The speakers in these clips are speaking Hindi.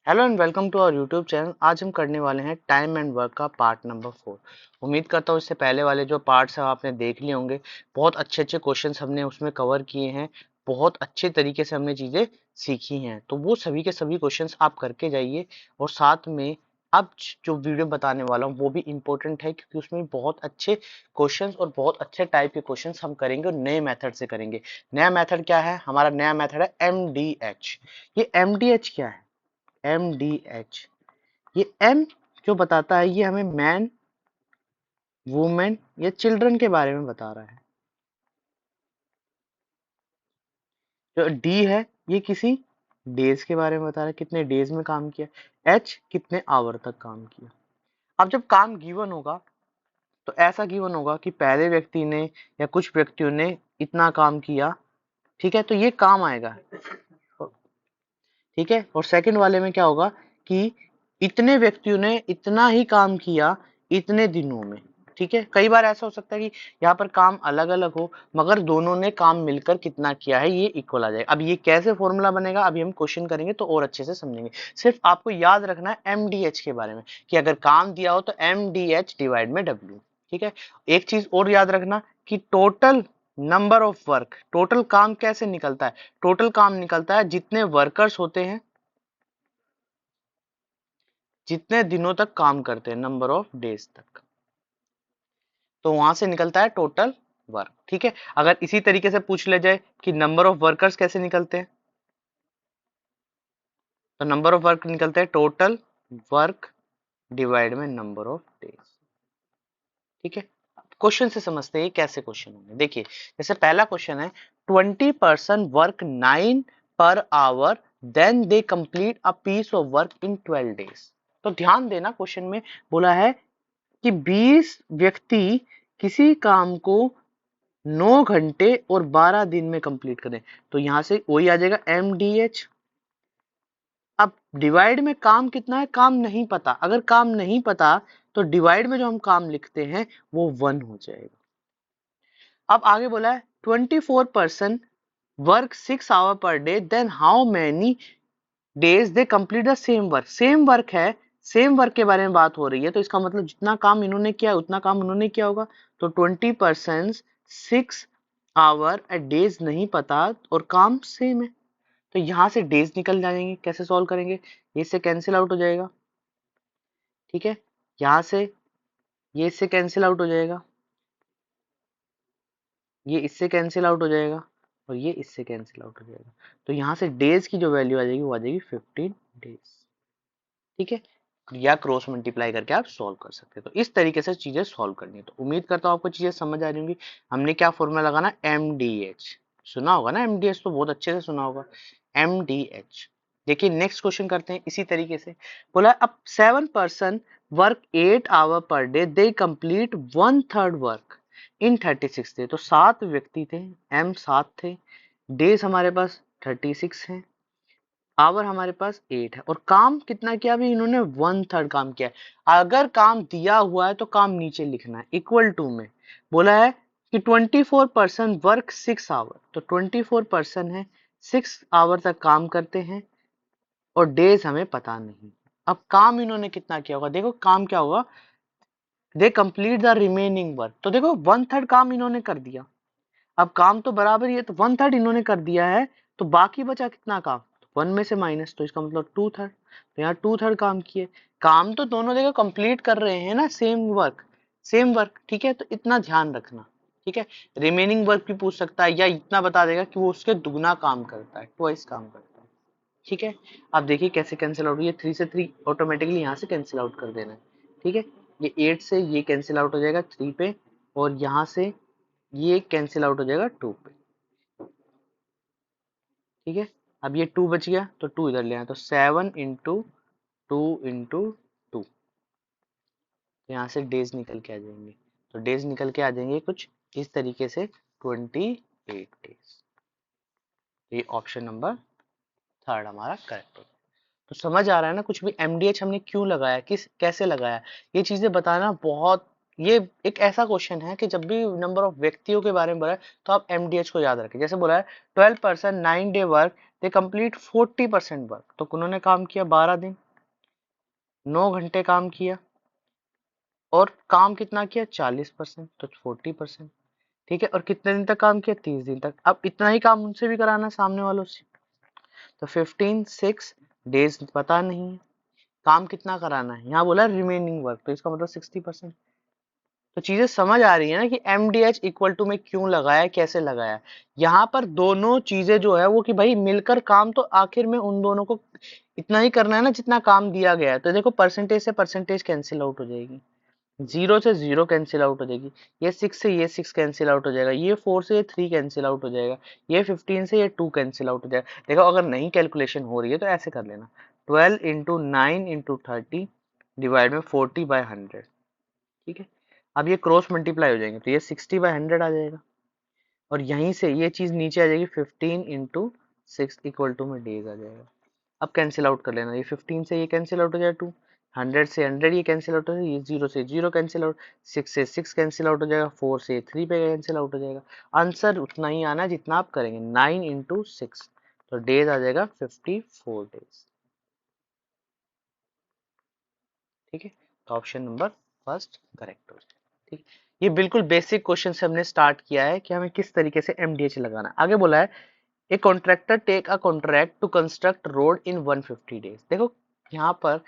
Hello and welcome to our YouTube channel. आज हम करने वाले हैं टाइम एंड वर्क का पार्ट नंबर 4। उम्मीद करता हूँ इससे पहले वाले जो पार्ट्स हैं आपने देख लिए होंगे। बहुत अच्छे अच्छे क्वेश्चंस हमने उसमें कवर किए हैं, बहुत अच्छे तरीके से हमने चीज़ें सीखी हैं। तो वो सभी के सभी क्वेश्चंस आप करके जाइए। और साथ में अब जो वीडियो बताने वाला हूँ वो भी इम्पोर्टेंट है, क्योंकि उसमें बहुत अच्छे क्वेश्चंस और बहुत अच्छे टाइप के क्वेश्चंस हम करेंगे और नए मेथड से करेंगे। नया मेथड क्या है? हमारा नया मेथड है MDH। ये MDH क्या है? MDH, ये M जो बताता है ये हमें मैन, वुमेन या चिल्ड्रन के बारे में बता रहा है। जो D है ये किसी डेज के बारे में बता रहा है, कितने डेज में काम किया। H कितने आवर तक काम किया। अब जब काम गिवन होगा तो ऐसा गिवन होगा कि पहले व्यक्ति ने या कुछ व्यक्तियों ने इतना काम किया, ठीक है, तो ये काम आएगा। ठीक है, और सेकंड वाले में क्या होगा कि इतने व्यक्तियों ने इतना ही काम किया इतने दिनों में। ठीक है, कई बार ऐसा हो सकता है कि यहाँ पर काम अलग अलग हो, मगर दोनों ने काम मिलकर कितना किया है ये इक्वल आ जाएगा। अब ये कैसे फॉर्मूला बनेगा अभी हम क्वेश्चन करेंगे तो और अच्छे से समझेंगे। सिर्फ आपको याद रखना है MDH के बारे में कि अगर काम दिया हो तो MDH डिवाइड में W। ठीक है, एक चीज और याद रखना कि total number of work, total काम कैसे निकलता है? टोटल काम निकलता है जितने वर्कर्स होते हैं, जितने दिनों तक काम करते हैं, नंबर ऑफ डेज तक, तो वहां से निकलता है टोटल वर्क। ठीक है, अगर इसी तरीके से पूछ ले जाए कि नंबर ऑफ वर्कर्स कैसे निकलते हैं, तो नंबर ऑफ वर्क निकलते हैं टोटल वर्क डिवाइड में नंबर ऑफ डेज। ठीक है, क्वेश्चन से समझते हैं कैसे क्वेश्चन होंगे। देखिए, जैसे पहला क्वेश्चन है 20% work 9 per hour, then they complete a piece of work in 12 days. तो ध्यान देना, क्वेश्चन में बोला है कि 20 व्यक्ति किसी काम को 9 घंटे और 12 दिन में कंप्लीट करें। तो यहां से वही आ जाएगा MDH। अब डिवाइड में काम कितना है काम नहीं पता, अगर काम नहीं पता तो डिवाइड में जो हम काम लिखते हैं वो 1 हो जाएगा। अब आगे बोला है 24% work 6 hour per day, then how many days they complete the same work. Same work है, सेम वर्क के बारे में बात हो रही है, तो इसका मतलब जितना काम इन्होंने किया उतना काम उन्होंने किया होगा। तो 20% 6 आवर एट डेज नहीं पता और काम सेम है, तो यहां से डेज निकल जाएंगे। कैसे सॉल्व करेंगे? ये इससे कैंसिल आउट हो जाएगा। ठीक है, यहां से ये इससे कैंसिल आउट हो जाएगा, ये इससे कैंसिल आउट हो जाएगा और ये इससे कैंसिल आउट हो जाएगा। तो यहाँ से डेज की जो वैल्यू आ जाएगी वो आ जाएगी 15 डेज। ठीक है, या क्रॉस मल्टीप्लाई करके आप सॉल्व कर सकते हैं। तो इस तरीके से चीजें सॉल्व करनी है। तो उम्मीद करता हूँ आपको चीजें समझ आ रही होंगी। हमने क्या फॉर्मूला लगाना? MDH सुना होगा ना, MDH तो बहुत अच्छे से सुना होगा, MDH। देखिए नेक्स्ट क्वेश्चन करते हैं इसी तरीके से। बोला अब 7% work 8 hour per day, they complete 1/3 work in 36 day. तो 7 व्यक्ति थे, M 7 थे, डेज हमारे पास 36 हैं, आवर हमारे पास 8 है, और काम कितना किया? अभी इन्होंने 1/3 काम किया है। अगर काम दिया हुआ है तो काम नीचे लिखना है इक्वल टू में। बोला है कि 24% वर्क 6 आवर, तो 24% है, 6 आवर तक काम करते हैं और डेज हमें पता नहीं। अब काम इन्होंने कितना किया होगा? देखो काम क्या होगा, दे कंप्लीट द रिमेनिंग वर्क। तो देखो 1/3 काम इन्होंने कर दिया, अब काम तो बराबर ही है, तो 1/3 इन्होंने कर दिया है, तो बाकी बचा कितना काम? 1 में से माइनस, तो इसका मतलब 2/3। तो यहाँ 2/3 काम किए। काम तो दोनों जगह कंप्लीट कर रहे हैं ना, सेम वर्क सेम वर्क। ठीक है, तो इतना ध्यान रखना। ठीक है, रिमेनिंग वर्क भी पूछ सकता है, या इतना बता देगा कि वो उसके दुगना काम करता है, ट्वाइस काम करता है। ठीक है, अब देखिए कैसे कैंसिल आउट, ये 3 से 3 ऑटोमेटिकली यहाँ से कैंसिल आउट कर देना है। ठीक है, ये 8 से ये कैंसिल आउट हो जाएगा 3 पे, और यहाँ से ये कैंसिल आउट हो जाएगा 2 पे। ठीक है, अब ये 2 बच गया तो 2 इधर ले आए, तो 7 इंटू 2 इंटू 2, यहाँ से डेज निकल के आ जाएंगे। तो डेज निकल के आ जाएंगे कुछ इस तरीके से, 28 डेज। ये ऑप्शन नंबर 3 हमारा करेक्ट हो। तो समझ आ रहा है ना कुछ भी? MDH हमने क्यों लगाया, किस कैसे लगाया, ये चीजें बताना बहुत, ये एक ऐसा क्वेश्चन है कि जब भी नंबर ऑफ व्यक्तियों के बारे में बोला है तो आप MDH को याद रखें। जैसे बोला है 12% 9 day work they complete 40% work. तो उन्होंने काम किया 12 दिन, 9 घंटे काम किया, और काम कितना किया 40%, तो 40%। ठीक है, और कितने दिन तक काम किया 30 दिन तक। अब इतना ही काम उनसे भी कराना है, सामने वालों से। तो 15 6 डेज पता नहीं है, काम कितना कराना है, यहाँ बोला रिमेनिंग वर्क, तो इसका मतलब 60%। तो चीजें समझ आ रही है ना कि MDH इक्वल टू में क्यों लगाया, कैसे लगाया। यहाँ पर दोनों चीजें जो है वो कि भाई मिलकर काम तो आखिर में उन दोनों को इतना ही करना है ना जितना काम दिया गया है। तो देखो परसेंटेज से परसेंटेज कैंसिल आउट हो जाएगी, 0 से 0 कैंसिल आउट हो जाएगी, ये 6 से ये 6 कैंसिल आउट हो जाएगा, ये 4 से ये 3 कैंसिल आउट हो जाएगा, ये 15 से ये 2 कैंसिल आउट हो जाएगा। देखो अगर नहीं कैलकुलेशन हो रही है तो ऐसे कर लेना, 12 इंटू 9 इंटू 30 डिवाइड में 40/100। ठीक है, अब ये क्रॉस मल्टीप्लाई हो जाएंगे तो ये 60/100 आ जाएगा, और यहीं से ये चीज नीचे आ जाएगी 15 इंटू 6 इक्वल टू में डेज आ जाएगा। अब कैंसिल आउट कर लेना, ये 15 से ये कैंसिल आउट हो जाएगा 2, 100 से 100 ये कैंसिल आउट हो जाएगा, ये 0 से 0 कैंसिल आउट, 6 से 6 कैंसिल आउट हो जाएगा, 4 से 3 पे कैंसिल आउट हो जाएगा। आंसर उतना ही आना है जितना आप करेंगे, 9 इंटू 6, तो डेज आ जाएगा 54 डेज। ठीक है, तो ऑप्शन नंबर फर्स्ट करेक्ट हो जाएगा। ठीक, ये बिल्कुल बेसिक क्वेश्चन से हमने स्टार्ट किया है कि हमें किस तरीके से MDH लगाना है। आगे बोला है a contractor take a contract to construct road in 150 days. देखो यहाँ पर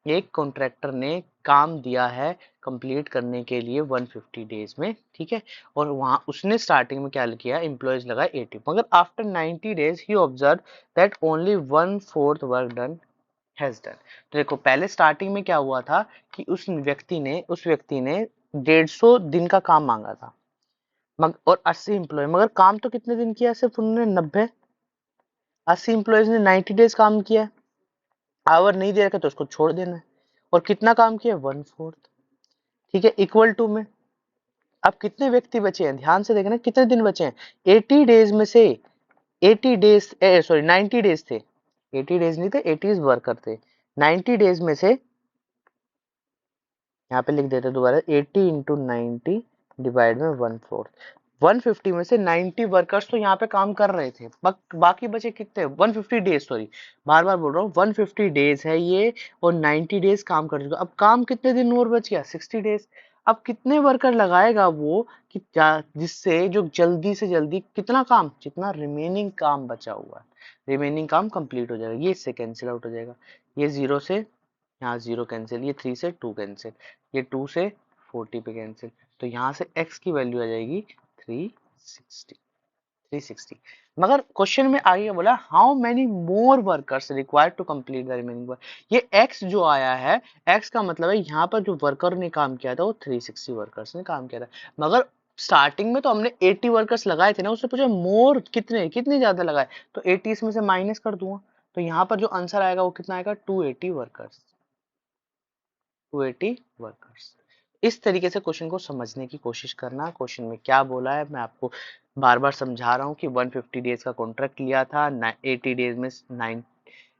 एक कॉन्ट्रैक्टर ने काम दिया है कंप्लीट करने के लिए 150 डेज में। ठीक है, और वहां उसने स्टार्टिंग में क्या किया, एम्प्लॉयज लगाए 80, मगर after 90 days he observe that only 1/4 work done has done. तो देखो पहले स्टार्टिंग में क्या हुआ था कि उस व्यक्ति ने 150 दिन का काम मांगा था, मगर और 80 एम्प्लॉय, मगर काम तो कितने दिन किया, सिर्फ उन्होंने 90। 80 एम्प्लॉयज ने 90 डेज काम किया है, आवर नहीं दे रखा तो उसको छोड़ देना है। और कितना काम किया, 1/4। ठीक है, इक्वल टू में अब कितने व्यक्ति बचे हैं, ध्यान से देखना कितने दिन बचे हैं। 80 डेज में से 80 डेज, सॉरी 90 डेज थे, 80 डेज नहीं थे, 80 वर्कर थे। 90 डेज में से यहाँ पे लिख देते दोबारा, 80 इंटू 90 डिवाइड में 1/4। 150 में से 90 वर्कर्स तो यहाँ पे काम कर रहे थे, बाकी बचे कितने, 150 डेज, सॉरी बार बार बोल रहा हूँ, 150 डेज है ये, और 90 डेज काम कर चुका। अब काम कितने दिन और बच गया, 60 डेज। अब कितने वर्कर लगाएगा वो कि जिससे जो जल्दी से जल्दी कितना काम, जितना रिमेनिंग काम बचा हुआ है, रिमेनिंग काम कंप्लीट हो जाएगा। ये इससे कैंसिल आउट हो जाएगा, ये 0 से यहाँ 0 कैंसिल, ये 3 से 2 कैंसिल, ये 2 से 40 पे कैंसिल, तो यहाँ से x की वैल्यू आ जाएगी 360। मगर क्वेश्चन में आगे बोला how many more workers required to complete the remaining work. ये x जो आया है, x का मतलब है यहाँ पर जो वर्कर ने काम किया था वो 360 वर्कर्स ने काम किया था, मगर स्टार्टिंग में तो हमने 80 वर्कर्स लगाए थे ना, उससे पूछा मोर कितने कितने ज्यादा लगाए, तो 80 इसमें से माइनस कर दूंगा, तो यहाँ पर जो आंसर आएगा वो कितना आएगा, 280 वर्कर्स। 280 वर्कर्स। इस तरीके से क्वेश्चन को समझने की कोशिश करना, क्वेश्चन में क्या बोला है मैं आपको बार बार समझा रहा हूँ कि 150 डेज का कॉन्ट्रैक्ट लिया था, 80 डेज में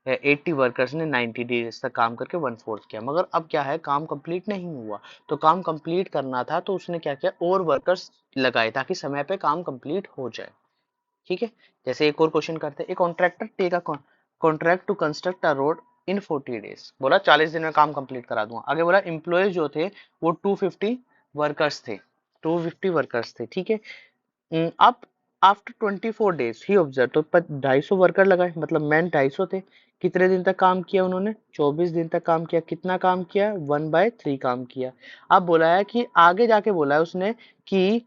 80 वर्कर्स ने 90 डेज तक काम करके 1/4 किया, मगर अब क्या है काम कंप्लीट नहीं हुआ, तो काम कंप्लीट करना था तो उसने क्या किया, और वर्कर्स लगाए ताकि समय पे काम कंप्लीट हो जाए। ठीक है, जैसे एक और क्वेश्चन करते हैं, एक contractor take a contract to construct a road in 40 days, बोला 40 दिन में काम कंप्लीट करा दूंगा। आगे बोला एम्प्लॉयज जो थे वो 250 वर्कर्स थे, 250 वर्कर्स थे। ठीक है, अब आफ्टर 24 डेज ही ऑब्जर्व, तो 250 वर्कर लगाए, मतलब मैन 250 थे। कितने दिन तक काम किया उन्होंने, 24 दिन तक काम किया। कितना काम किया, 1/3 काम किया। अब बोला है कि आगे जाके बोला है उसने कि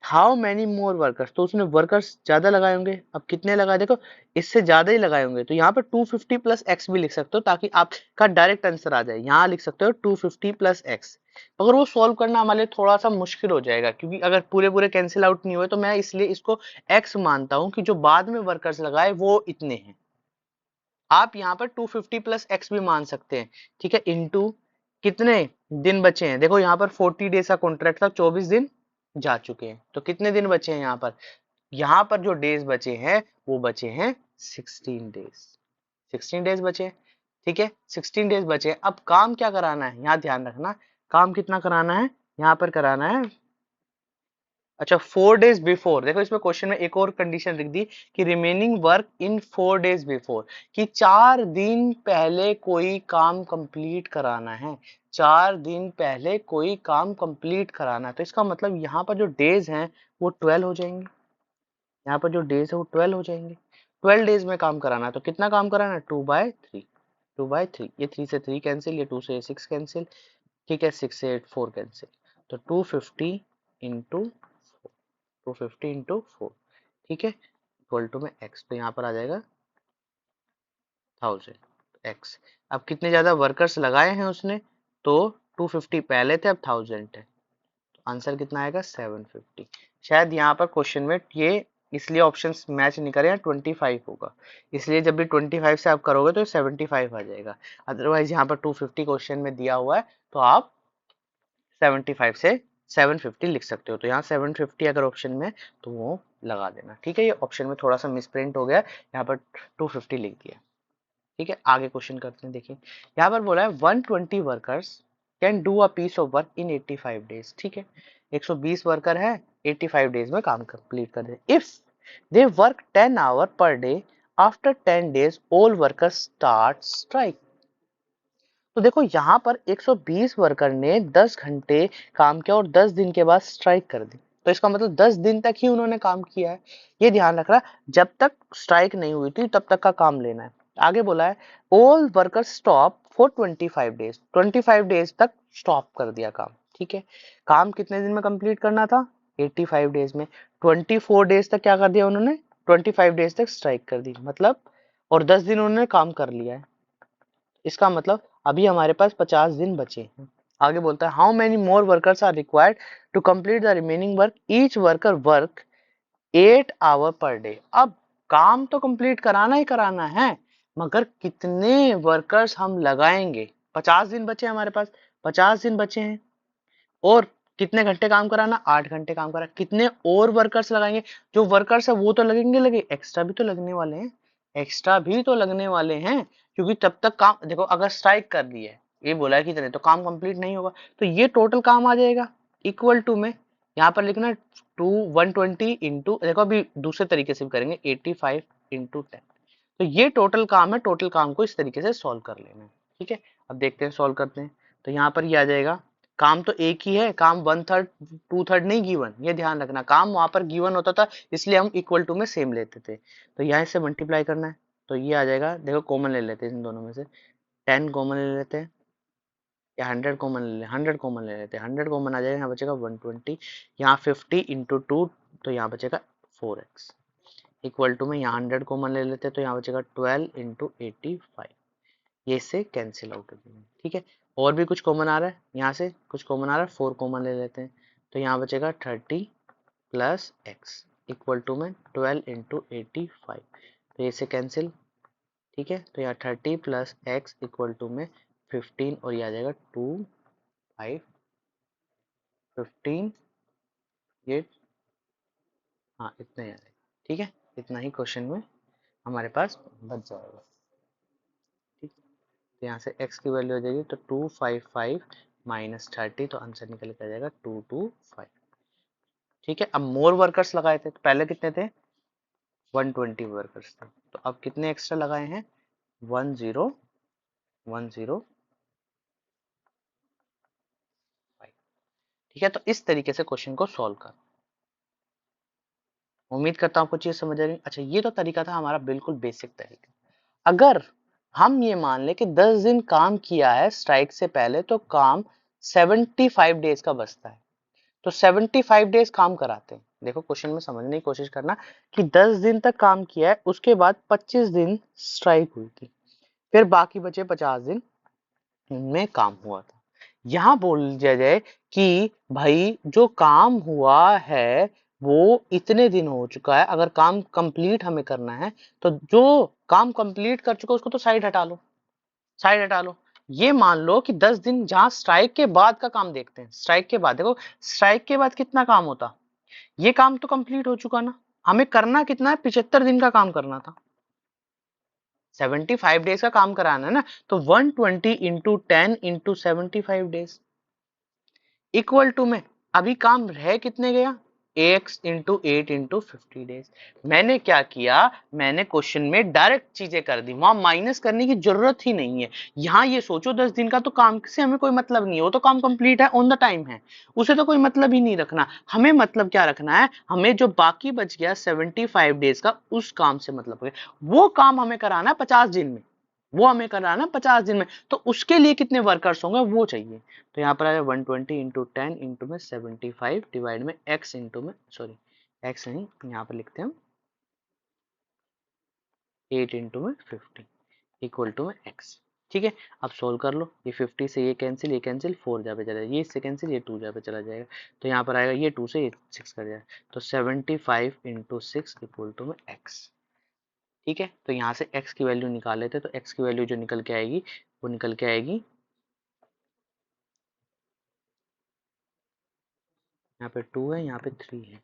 हाउ मैनी मोर वर्कर्स, तो उसने वर्कर्स ज्यादा लगाए होंगे। अब कितने लगाए, देखो इससे ज्यादा ही लगाए होंगे, तो यहाँ पे 250 प्लस एक्स भी लिख सकते हो ताकि आपका डायरेक्ट आंसर आ जाए। यहाँ लिख सकते हो 250 प्लस एक्स, अगर वो सॉल्व करना हमारे लिए थोड़ा सा मुश्किल हो जाएगा, क्योंकि अगर पूरे पूरे कैंसिल आउट नहीं हुए तो मैं इसलिए इसको एक्स मानता हूँ कि जो बाद में वर्कर्स लगाए वो इतने हैं। आप यहाँ पर 250 प्लस एक्स भी मान सकते हैं। ठीक है, इंटू कितने दिन बचे हैं, देखो यहाँ पर 40 डेज का कॉन्ट्रैक्ट था, 24 दिन जा चुके हैं, तो कितने दिन बचे हैं यहाँ पर, यहाँ पर जो डेज बचे हैं वो बचे हैं 16 डेज, 16 डेज बचे हैं। ठीक है, 16 डेज बचे हैं। अब काम क्या कराना है, यहाँ ध्यान रखना, काम कितना कराना है, यहाँ पर कराना है अच्छा 4 days बिफोर, देखो इसमें क्वेश्चन में एक और कंडीशन लिख दी कि remaining work in 4 days before, कि 4 दिन पहले कोई काम कंप्लीट कराना है, 4 दिन पहले कोई काम कंप्लीट कराना है। तो इसका मतलब यहाँ पर जो डेज हैं वो 12 हो जाएंगे, यहाँ पर जो डेज है वो 12 हो जाएंगे। 12 days में काम कराना है, तो कितना काम कराना है, 2/3, 2/3, ये 3 से 3 कैंसिल, ये 2 से 6 कैंसिल, ठीक है, 6 से 8 4 कैंसिल, तो 250 इंटू 250 इंटू 4, ठीक है, इक्वल टू में x, तो यहाँ पर आ जाएगा 1000 x। अब कितने ज्यादा वर्कर्स लगाए हैं उसने, तो 250 पहले थे, अब 1000 है, तो आंसर कितना आएगा 750। शायद यहाँ पर क्वेश्चन में ये इसलिए ऑप्शंस मैच नहीं करे, 25 होगा, इसलिए जब भी 25 से आप करोगे तो 75 आ जाएगा। अदरवाइज यहाँ पर 250 क्वेश्चन में दिया हुआ है, तो आप 75 से 750 लिख सकते हो, तो यहाँ 750 अगर ऑप्शन में तो वो लगा देना, ठीक है। ये ऑप्शन में थोड़ा सा मिसप्रिंट हो गया, यहाँ पर 250 लिख दिया, ठीक है। आगे क्वेश्चन करते हैं, देखिए यहाँ पर बोला है 120 workers can do a piece of work in 85 days, ठीक है, 120 वर्कर है, 85 डेज में काम कंप्लीट कर दे। If they work 10 hour per day, after 10 days all workers start strike. तो देखो यहाँ पर 120 वर्कर ने 10 घंटे काम किया और 10 दिन के बाद स्ट्राइक कर दी, तो इसका मतलब 10 दिन तक ही उन्होंने काम किया है, ये ध्यान रखना, जब तक स्ट्राइक नहीं हुई थी तब तक का काम लेना है। आगे बोला है all worker stop for 25 days, 25 days तक स्टॉप कर दिया काम, ठीक है। काम कितने दिन में कंप्लीट करना था, 85 डेज में, 24 डेज तक क्या कर दिया उन्होंने, 25 डेज तक स्ट्राइक कर दी, मतलब और 10 दिन उन्होंने काम कर लिया है, इसका मतलब अभी हमारे पास 50 दिन बचे हैं। आगे बोलता है how many more workers are required to complete the remaining work, each worker work 8 hour per day. अब काम तो कंप्लीट कराना ही कराना है, मगर कितने वर्कर्स हम लगाएंगे, 50 दिन बचे हमारे पास, 50 दिन बचे हैं, और कितने घंटे काम कराना, 8 घंटे काम करा, कितने और वर्कर्स लगाएंगे, जो वर्कर्स है वो तो लगेंगे, लगे एक्स्ट्रा भी तो लगने वाले हैं, एक्स्ट्रा भी तो लगने वाले हैं, क्योंकि तब तक काम देखो, अगर स्ट्राइक कर दी है, ये बोला है कितने, तो काम कंप्लीट नहीं होगा, तो ये टोटल काम आ जाएगा इक्वल टू में, यहाँ पर लिखना 120 इंटू, देखो अभी दूसरे तरीके से भी करेंगे, 85 इंटू 10, तो ये टोटल काम है, टोटल काम को इस तरीके से सॉल्व कर लेना है, ठीक है। अब देखते हैं सॉल्व करते हैं, तो यहाँ पर ये आ जाएगा, काम तो एक ही है, काम 1/3 2/3 नहीं गिवन, ये ध्यान रखना, काम वहां पर गिवन होता था इसलिए हम इक्वल टू में सेम लेते थे, तो यहाँ से मल्टीप्लाई करना है, तो ये आ जाएगा, देखो कॉमन ले लेते हैं इन दोनों में से, 10 कॉमन ले लेते हैं, या 100 कॉमन ले लेते हैं, 100 कॉमन ले लेते हैं, 100 कॉमन आ जाएगा, यहाँ बचेगा 120, यहाँ 50 इंटू 2, तो यहाँ बचेगा 4x, इक्वल टू में यहाँ 100 कॉमन ले लेते हैं, तो यहाँ बचेगा 12 इंटू 85, ये इससे कैंसिल आउट हो जाएंगे, ठीक है। और भी कुछ कॉमन आ रहा है, यहाँ से कुछ कॉमन आ रहा है, 4 कॉमन ले लेते हैं, तो यहाँ बचेगा 30 प्लस एक्स, इक्वल टू में 12 इंटू 85, तो ये से कैंसिल, ठीक है, तो यहाँ 30 प्लस एक्स इक्वल टू में 15, और ये आ जाएगा 2 5 15, ये हाँ इतना ही आ जाएगा, ठीक है, इतना ही क्वेश्चन में हमारे पास बच जाएगा, ठीक है। तो यहाँ से x की वैल्यू हो जाएगी, तो 255 माइनस 30, तो आंसर निकल के आ जाएगा 225, ठीक है। अब मोर वर्कर्स लगाए थे, तो पहले कितने थे, 120 वर्कर्स थे, तो अब कितने एक्स्ट्रा लगाए हैं, 1015, ठीक है। तो इस तरीके से क्वेश्चन को सॉल्व कर, उम्मीद करता हूँ आपको चीज समझ आ रही है। अच्छा ये तो तरीका था हमारा बिल्कुल बेसिक तरीका, अगर हम ये मान ले कि 10 दिन काम किया है स्ट्राइक से पहले, तो काम 75 डेज का बचता है, तो 75 डेज काम कराते हैं, देखो क्वेश्चन में समझने की कोशिश करना, कि 10 दिन तक काम किया है, उसके बाद 25 दिन स्ट्राइक हुई थी, फिर बाकी बचे 50 दिन में काम हुआ था। यहाँ बोल दिया जाए कि भाई जो काम हुआ है वो इतने दिन हो चुका है, अगर काम कंप्लीट हमें करना है, तो जो काम कंप्लीट कर चुका उसको तो साइड हटा लो, साइड हटा लो। ये मान लो कि 10 दिन, जहां स्ट्राइक के बाद का काम देखते हैं, स्ट्राइक के बाद देखो, स्ट्राइक के बाद कितना काम होता, ये काम तो कंप्लीट हो चुका ना, हमें करना कितना है, 75 दिन का काम करना था, 75 डेज का काम कराना है ना, तो 120 into 10 into 75 days, equal to में अभी काम रह कितने गया, x इंटू 8 इंटू 50 डेज। मैंने क्या किया, मैंने क्वेश्चन में डायरेक्ट चीजें कर दी, वहां माइनस करने की जरूरत ही नहीं है। यहाँ ये सोचो 10 दिन का तो काम से हमें कोई मतलब नहीं है, वो तो काम कंप्लीट है, ऑन द टाइम है, उसे तो कोई मतलब ही नहीं रखना। हमें मतलब क्या रखना है, हमें जो बाकी बच गया 75 डेज का, उस काम से मतलब है। वो काम हमें कराना है 50 दिन में, वो हमें कराना है 50 दिन में, तो उसके लिए कितने वर्कर्स होंगे वो चाहिए। तो यहाँ पर आया 120 इंटू 10 इंटू में 75 डिवाइड में x इंटू में, सॉरी x नहीं, यहाँ पर लिखते हैं हम 8 इंटू में 50 इक्वल टू में x। ठीक है, अब सोल्व कर लो, ये 50 से ये कैंसिल 4 जा पे चला जाएगा, ये इससे कैंसिल, ये 2 जा पे चला जाएगा, तो यहाँ पर आएगा ये 2 से ये 6 कर जाएगा, तो 75 इंटू 6 इक्वल टू में x। ठीक है, तो यहाँ से x की वैल्यू निकाल लेते, तो x की वैल्यू जो निकल के आएगी वो निकल के आएगी, यहाँ पे 2 है, यहाँ पे 3 है,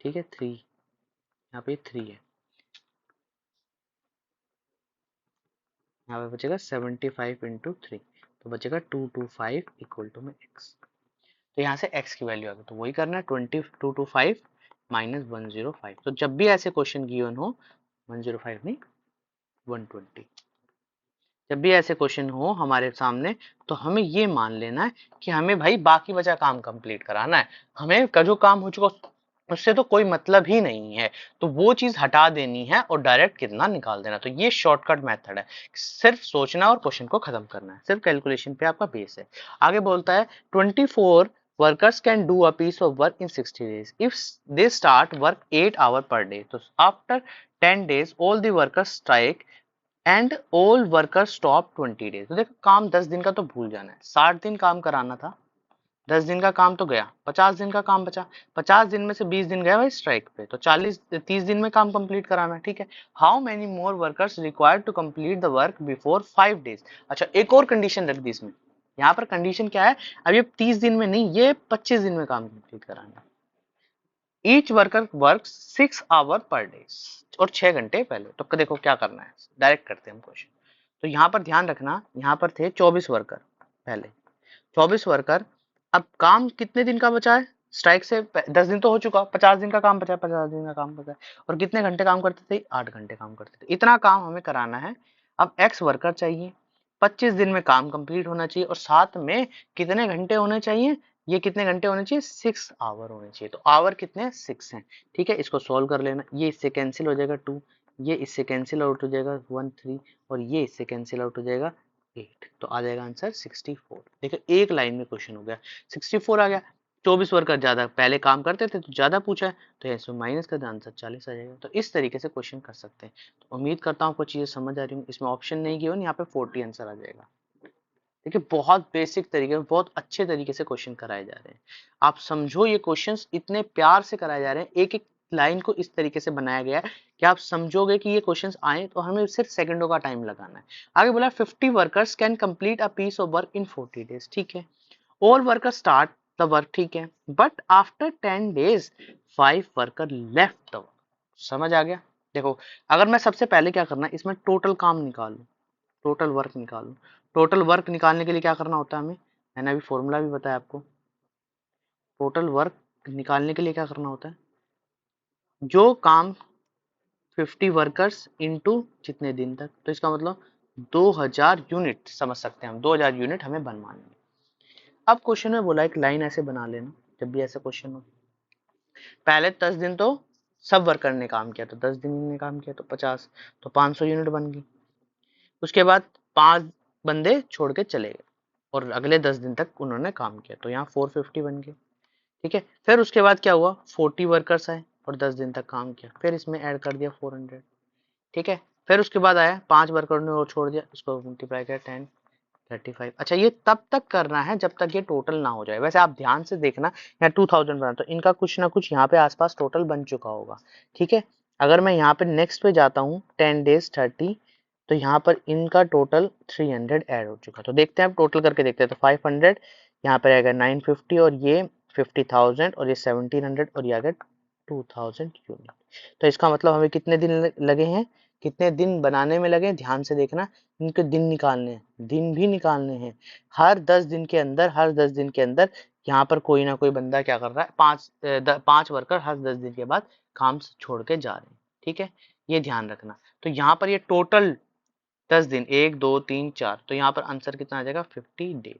ठीक है 3, यहाँ पे 3 है, यहाँ पे बचेगा 75 इंटू 3, तो बचेगा 225 इक्वल टू में x। तो यहाँ से x की वैल्यू आ गई, तो वही करना है 225 माइनस 105। तो जब भी ऐसे क्वेश्चन गिवन हो, 105 नहीं 120, जब भी ऐसे क्वेश्चन हो हमारे सामने, तो हमें ये मान लेना है कि हमें भाई बाकी बचा काम कंप्लीट कराना है, हमें जो काम हो चुका उससे तो कोई मतलब ही नहीं है, तो वो चीज हटा देनी है और डायरेक्ट कितना निकाल देना। तो ये शॉर्टकट मेथड है, सिर्फ सोचना और क्वेश्चन को खत्म करना है, सिर्फ कैलकुलेशन पे आपका बेस है। आगे बोलता है 24 workers can do a piece of work in 60 days if they start work 8 hours per day, तो after 10 days all the workers strike and all worker stop 20 days. तो देखो काम 10 दिन का तो भूल जाना है, 60 दिन काम कराना था, 10 दिन का काम तो गया, 50 दिन का काम बचा, 50 दिन में से 20 दिन गया भाई स्ट्राइक पे, तो 30 दिन में काम कंप्लीट कराना है। ठीक है, how many more workers required to complete the work before 5 days. अच्छा, एक और कंडीशन रख दी इसमें, यहाँ पर कंडीशन क्या है, अब ये 30 दिन में नहीं, ये 25 दिन में काम कंप्लीट कराना है। Each worker work 6 hour per day, और 6 घंटे पहले। तो देखो क्या करना है, डायरेक्ट करते हैं हम क्वेश्चन। तो यहाँ पर ध्यान रखना, यहाँ पर थे 24 वर्कर पहले, 24 वर्कर, अब काम कितने दिन का बचा है, स्ट्राइक से 10 दिन तो हो चुका, 50 दिन का काम बचा है, 50 दिन का काम बचा है, और कितने घंटे काम करते थे, 8 घंटे काम करते थे, इतना काम हमें कराना है। अब एक्स वर्कर चाहिए, 25 दिन में काम कंप्लीट होना चाहिए, और साथ में कितने घंटे होने चाहिए, ये कितने घंटे होने चाहिए, 6 आवर होने चाहिए। तो आवर कितने, 6 हैं। ठीक है, इसको सोल्व कर लेना, ये इससे कैंसिल हो जाएगा 2, ये इससे कैंसिल आउट हो जाएगा 1 3, और ये इससे कैंसिल आउट हो जाएगा 8, तो आ जाएगा आंसर 64। देखो एक लाइन में क्वेश्चन हो गया, 64 आ गया। 24 वर्कर ज्यादा पहले काम करते थे तो ज्यादा पूछा है, तो इसमें माइनस कर दे, आंसर 40 आ जाएगा। तो इस तरीके से क्वेश्चन कर सकते हैं। तो उम्मीद करता हूँ आपको चीजें समझ आ रही हूँ। इसमें ऑप्शन नहीं गिवन, यहाँ पे 40 आंसर आ जाएगा। देखिए बहुत बेसिक तरीके में, बहुत अच्छे तरीके से क्वेश्चन कराए जा रहे हैं। आप समझो, ये क्वेश्चंस इतने प्यार से कराए जा रहे हैं, एक एक लाइन को इस तरीके से बनाया गया है कि आप समझोगे कि ये क्वेश्चंस आए तो हमें सिर्फ सेकंडों का टाइम लगाना है। आगे बोला 50 workers can complete a piece of work in 40 days. ठीक है, all worker start the work, ठीक है, but after 10 days 5 worker left the work. समझ आ गया। देखो अगर मैं सबसे पहले क्या करना है, इसमें टोटल काम निकालूं, टोटल वर्क निकालूं। टोटल वर्क निकालने के लिए क्या करना होता है हमें, मैंने अभी फॉर्मूला भी बताया आपको। टोटल वर्क निकालने के लिए क्या करना होता है, जो काम 50 वर्कर्स इनटू जितने दिन तक, तो इसका मतलब 2000 यूनिट समझ सकते हैं हम, 2000 यूनिट हमें बनवानी है। अब क्वेश्चन में बोला एक लाइन ऐसे बना लेना, जब भी ऐसा क्वेश्चन हो, पहले 10 दिन तो सब वर्कर ने काम किया, तो 10 दिन ने काम किया तो 50, तो 500 यूनिट बन गई। उसके बाद 5 बंदे छोड़ के चले गए और अगले 10 दिन तक उन्होंने काम किया, तो यहाँ 450 बन गए। ठीक है, फिर उसके बाद क्या हुआ, 40 वर्कर्स आए और 10 दिन तक काम किया, फिर इसमें ऐड कर दिया 400। ठीक है, फिर उसके बाद आया 5 वर्कर ने और छोड़ दिया, उसको मल्टीप्लाई किया 10 35। अच्छा, ये तब तक करना है जब तक ये टोटल ना हो जाए। वैसे आप ध्यान से देखना, यहाँ 2000 बना, तो इनका कुछ ना कुछ यहाँ पे आसपास टोटल बन चुका होगा। ठीक है, अगर मैं यहाँ पे नेक्स्ट पे जाता हूँ 10 डेज 30, तो यहाँ पर इनका टोटल 300 ऐड हो चुका। तो देखते हैं, अब टोटल करके देखते हैं। तो 500 यहाँ पर आएगा 950, और ये 50,000, और ये 1700, और ये आ गया 2000 यूनिट। तो इसका मतलब हमें कितने दिन लगे हैं, कितने दिन बनाने में लगे, ध्यान से देखना, इनके दिन निकालने हैं, दिन भी निकालने हैं। हर 10 दिन के अंदर, हर 10 दिन के अंदर यहाँ पर कोई ना कोई बंदा क्या कर रहा है, पांच वर्कर हर 10 दिन के बाद काम छोड़ के जा रहे हैं। ठीक है, ये ध्यान रखना। तो यहाँ पर ये टोटल 10 दिन, 1 2 3 4, तो यहाँ पर आंसर कितना आ जाएगा, 50 डेज।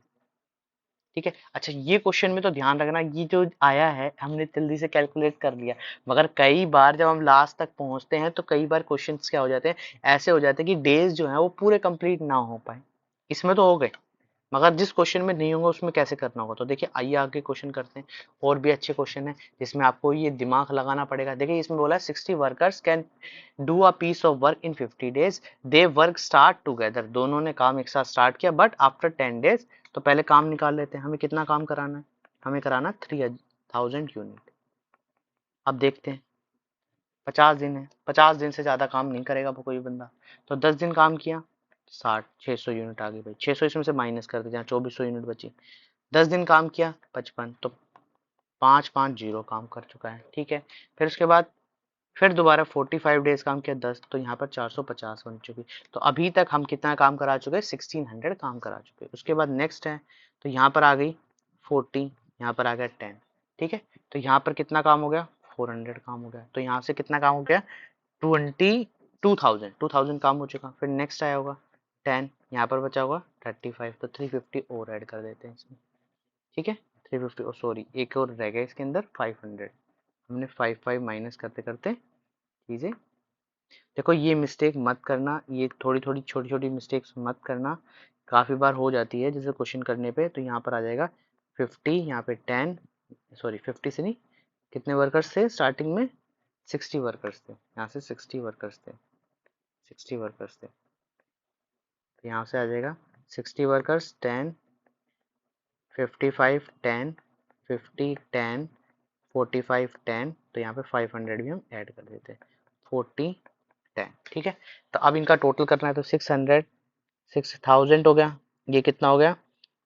ठीक है, अच्छा ये क्वेश्चन में तो ध्यान रखना, ये जो आया है हमने जल्दी से कैलकुलेट कर लिया, मगर कई बार जब हम लास्ट तक पहुंचते हैं तो कई बार क्वेश्चंस क्या हो जाते हैं, ऐसे हो जाते हैं कि डेज जो है वो पूरे कंप्लीट ना हो पाए। इसमें तो हो गए, मगर जिस क्वेश्चन में नहीं होगा उसमें कैसे करना होगा। तो देखिए आइए आगे क्वेश्चन करते हैं, और भी अच्छे क्वेश्चन है जिसमें आपको ये दिमाग लगाना पड़ेगा। देखिए इसमें बोला है 60 workers can do a piece of work in 50 days, they work start together, दोनों ने काम एक साथ स्टार्ट किया, बट आफ्टर 10 डेज, तो पहले काम निकाल लेते हैं, हमें कितना काम कराना है, हमें कराना 3000 यूनिट। अब देखते हैं, 50 दिन है, 50 दिन से ज्यादा काम नहीं करेगा वो कोई बंदा, तो 10 दिन काम किया, 600 यूनिट आ गई भाई, 600 इसमें से माइनस कर दे, जहाँ 2400 यूनिट बची। 10 दिन काम किया 55, तो 550 काम कर चुका है। ठीक है, फिर उसके बाद फिर दोबारा 45 डेज काम किया 10, तो यहाँ पर 450 बन चुकी। तो अभी तक हम कितना काम करा चुके हैं, 1600 काम करा चुके हैं। उसके बाद नेक्स्ट है, तो यहाँ पर आ गई 40, यहाँ पर आ गया 10। ठीक है, तो यहाँ पर कितना काम हो गया, 400 काम हो गया। तो यहाँ से कितना काम हो गया, 2000 काम हो चुका। फिर नेक्स्ट आया होगा 10, यहाँ पर बचा होगा 35, तो 350 और ऐड कर देते हैं इसमें। ठीक है, 350, सॉरी एक और रह गया इसके अंदर 500, हमने 5 माइनस करते करते चीजें, देखो ये मिस्टेक मत करना, ये थोड़ी थोड़ी छोटी छोटी मिस्टेक्स मत करना, काफी बार हो जाती है जैसे क्वेश्चन करने पे। तो यहाँ पर आ जाएगा 50, यहाँ पे 10, सॉरी 50 से नहीं, कितने वर्कर्स थे स्टार्टिंग में, 60 वर्कर्स थे, यहाँ से 60 वर्कर्स थे, 60 वर्कर्स थे, तो यहाँ से आ जाएगा 60 वर्कर्स, 10, 55, 10, 50, 10, 45, 10, तो यहाँ पे 500 भी हम ऐड कर देते हैं, 40, 10। ठीक है, तो अब इनका टोटल करना है, तो 6000 हो गया, ये कितना हो गया,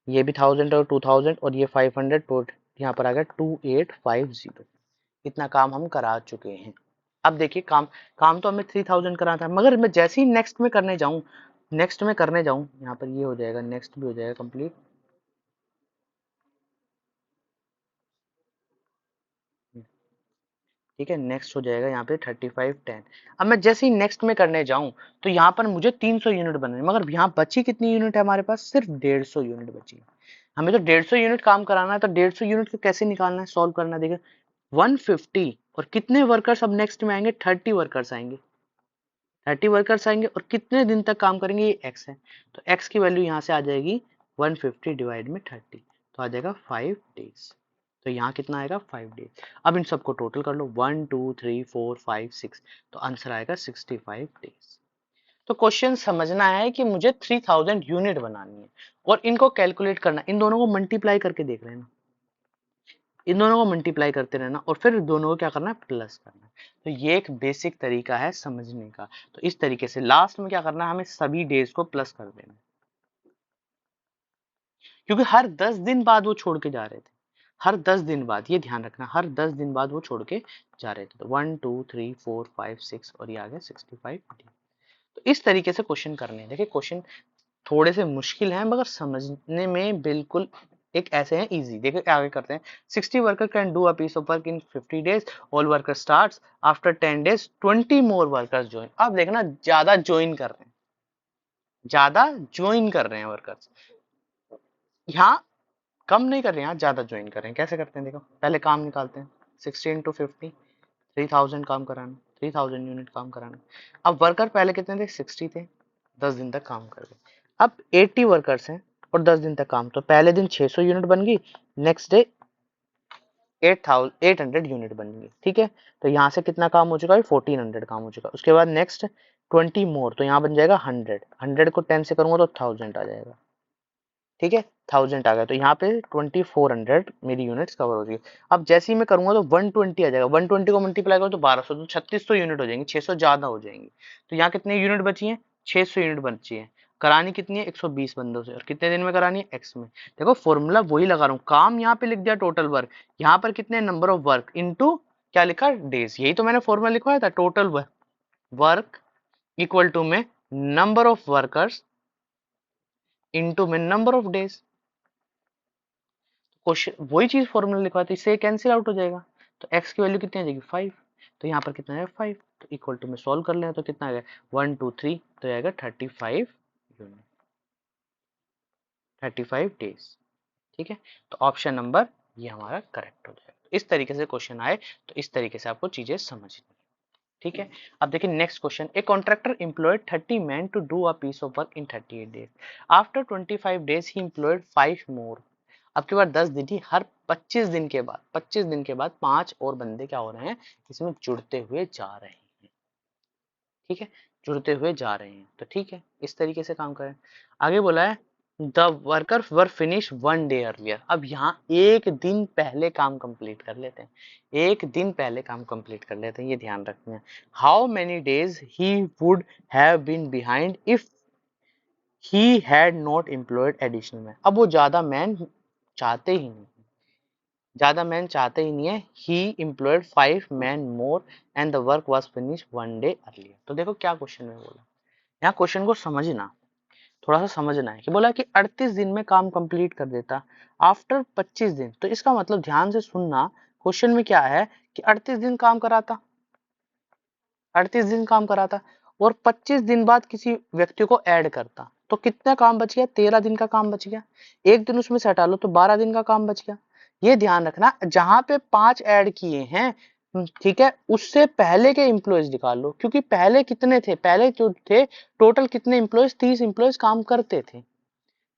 ये भी 1000 और 2000 और ये 500, टोटल यहाँ पर आ गया 2850। इतना काम हम करा चुके हैं। अब देखिए काम काम तो हमें 3000 करा था, मगर मैं जैसे ही नेक्स्ट में करने जाऊं, यहाँ पर ये हो जाएगा, नेक्स्ट भी हो जाएगा कंप्लीट। ठीक है, नेक्स्ट हो जाएगा यहाँ पे 35, 10। अब मैं जैसे ही नेक्स्ट में करने जाऊं तो यहाँ पर मुझे 300 यूनिट बनने, मगर यहाँ बची कितनी यूनिट है हमारे पास, सिर्फ 150 यूनिट बची है। हमें तो 150 यूनिट काम कराना है, तो 150 यूनिट को कैसे निकालना है, सॉल्व करना है। देखिए 150 और कितने वर्कर्स अब नेक्स्ट में आएंगे, 30 वर्कर्स आएंगे, 30 वर्कर्स आएंगे और कितने दिन तक काम करेंगे, ये एक्स है, तो एक्स की वैल्यू यहाँ से आ जाएगी 150 डिवाइड में 30, तो आ जाएगा 5 डेज। तो यहाँ कितना आएगा, 5 डेज। अब इन सबको टोटल कर लो, 1 2 3 4 5 6, तो आंसर आएगा 65 डेज। तो क्वेश्चन समझना है कि मुझे 3000 यूनिट बनानी है और इनको कैलकुलेट करना, इन दोनों को मल्टीप्लाई करके देख लेना, इन दोनों को मल्टीप्लाई करते रहना और फिर दोनों को क्या करना है, प्लस करना है। तो ये एक बेसिक तरीका है समझने का। तो इस तरीके से लास्ट में क्या करना है, हमें सभी डेज को प्लस कर देना, क्योंकि हर 10 दिन बाद वो छोड़ के जा रहे थे, हर 10 दिन बाद, ये ध्यान रखना, हर 10 दिन बाद वो छोड़ के जा रहे थे। तो 1 2 3 4 5 6 और ये आ गया 65 डेज। तो इस तरीके से क्वेश्चन करने हैं। देखिए क्वेश्चन थोड़े से मुश्किल हैं मगर समझने में बिल्कुल एक ऐसे हैं इजी। देखिए आगे करते हैं, 60 worker can do a piece of work in 50 days, all worker starts after 10 days, 20 more workers join. अब देखना ज्यादा ज्वाइन कर रहे हैं, ज्यादा ज्वाइन कर रहे हैं वर्कर्स, यहाँ कम नहीं कर रहे हैं, यहाँ ज्यादा ज्वाइन कर रहे हैं। कैसे करते हैं देखो, पहले काम निकालते हैं, 60 इंटू 50, 3000 काम कराना, 3000 यूनिट काम कराना। अब वर्कर पहले कितने थे, 60 थे, 10 दिन तक काम कर गए। अब 80 वर्कर्स हैं और 10 दिन तक काम, तो पहले दिन 600 यूनिट बन गई, नेक्स्ट डे 800 यूनिट बन गई। ठीक है, तो यहाँ से कितना काम हो चुका है, 1400 काम हो चुका है। उसके बाद नेक्स्ट 20 मोर, तो यहाँ बन जाएगा 100, 100 को 10 से करूंगा तो 1000 आ जाएगा। ठीक है, 1000 आ गया, तो यहाँ पे 2400 मेरी यूनिट्स कवर हो गई। अब जैसे ही मैं करूंगा तो 120 आ जाएगा, 120 को मल्टीप्लाई करो तो 1200, तो 3600 यूनिट हो जाएंगे, 600 ज्यादा हो जाएंगे। तो यहाँ कितनी यूनिट बची है, 600 यूनिट बची है। करानी कितनी है, 120 बंदों से, और कितने दिन में करानी है, एक्स में। देखो फॉर्मूला वही लगा रहा हूँ, काम यहाँ पे लिख दिया टोटल वर्क, यहाँ पर कितने नंबर ऑफ वर्क इनटू क्या लिखा, डेज, यही तो मैंने फॉर्मूला लिखवाया था, टोटल वर्क इक्वल टू में नंबर ऑफ वर्कर्स इनटू में नंबर ऑफ डेज। क्वेश्चन वही चीज फॉर्मूला लिखवा थी, इससे कैंसिल आउट हो जाएगा। तो x की वैल्यू कितनी आ जाएगी 5, तो यहाँ पर कितना है 5, तो इक्वल टू में सॉल्व कर लें तो कितना आ गया 1 2 3, तो आएगा 35 यूनिट, 35 डेज। ठीक है, तो ऑप्शन नंबर ये हमारा करेक्ट हो जाएगा। इस तरीके से क्वेश्चन आए तो इस तरीके से आपको चीजें समझनी। ठीक है, अब देखिए next question. A contractor employed 30 man to do a piece of work in 38 days. After 25 days he employed 5 more. अब के बाद 10 दिन ही, हर 25 दिन के बाद 5 और बंदे क्या हो रहे हैं इसमें जुड़ते हुए जा रहे हैं। ठीक है, जुड़ते हुए जा रहे हैं, तो ठीक है इस तरीके से काम करें। आगे बोला है the worker were finish 1 day earlier. अब यहाँ एक दिन पहले काम कंप्लीट कर लेते हैं, एक दिन पहले काम कंप्लीट कर लेते हैं, ये ध्यान रखना है। How many days he would have been behind if he had not employed additional man. अब वो ज्यादा मैन चाहते ही नहीं, ज्यादा मैन चाहते ही नहीं है। He employed 5 man more and the work was finish 1 day earlier. तो देखो क्या क्वेश्चन में बोला, यहाँ क्वेश्चन को समझना, थोड़ा सा समझना है कि बोला कि 38 दिन में काम कंप्लीट कर देता आफ्टर 25 दिन। तो इसका मतलब ध्यान से सुनना, क्वेश्चन में क्या है कि 38 दिन काम कराता, 38 दिन काम कराता और 25 दिन बाद किसी व्यक्ति को ऐड करता, तो कितना काम बच गया 13 दिन का काम बच गया। एक दिन उसमें से हटा लो तो 12 दिन का काम बच गया। ये ध्यान रखना, जहां पे 5 ऐड किए हैं ठीक है, उससे पहले के एम्प्लॉयज निकाल लो, क्योंकि पहले कितने थे, पहले जो थे टोटल कितने एम्प्लॉयज 30 एम्प्लॉयज काम करते थे।